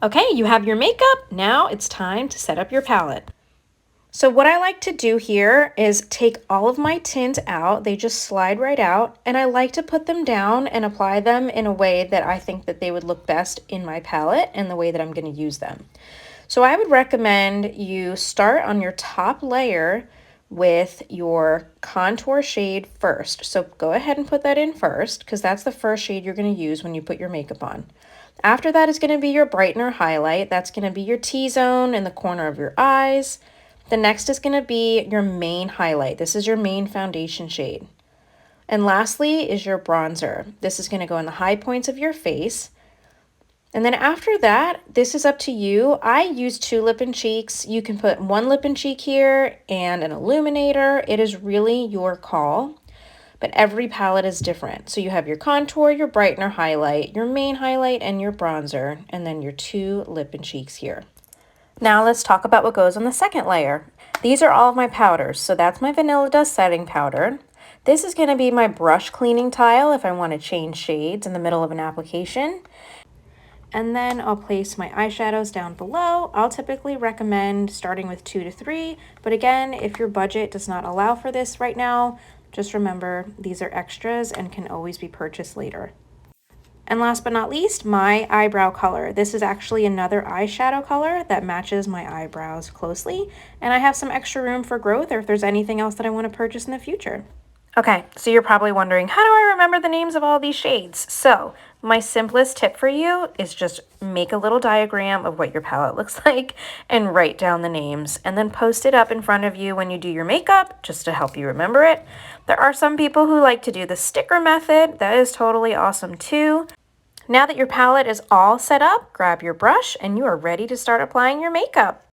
Okay, you have your makeup. Now it's time to set up your palette. So what I like to do here is take all of my tint out. They just slide right out, and I like to put them down and apply them in a way that I think that they would look best in my palette and the way that I'm going to use them. So I would recommend you start on your top layer with your contour shade first. So go ahead and put that in first because that's the first shade you're going to use when you put your makeup on. After that is going to be your brightener highlight. That's going to be your T-zone in the corner of your eyes. The next is going to be your main highlight. This is your main foundation shade. And lastly is your bronzer. This is going to go in the high points of your face. And then after that, this is up to you. I use 2 lip and cheeks. You can put 1 lip and cheek here and an illuminator. It is really your call, but every palette is different. So you have your contour, your brightener highlight, your main highlight, and your bronzer, and then your 2 lip and cheeks here. Now let's talk about what goes on the second layer. These are all of my powders. So that's my Vanilla Dust setting powder. This is going to be my brush cleaning tile if I want to change shades in the middle of an application. And then I'll place my eyeshadows down below. I'll typically recommend starting with 2 to 3, but again, if your budget does not allow for this right now, just remember these are extras and can always be purchased later. And last but not least, my eyebrow color. This is actually another eyeshadow color that matches my eyebrows closely, and I have some extra room for growth or if there's anything else that I want to purchase in the future. Okay, so you're probably wondering, how do I remember the names of all these shades? So my simplest tip for you is just make a little diagram of what your palette looks like and write down the names and then post it up in front of you when you do your makeup just to help you remember it. There are some people who like to do the sticker method. That is totally awesome too. Now that your palette is all set up, grab your brush and you are ready to start applying your makeup.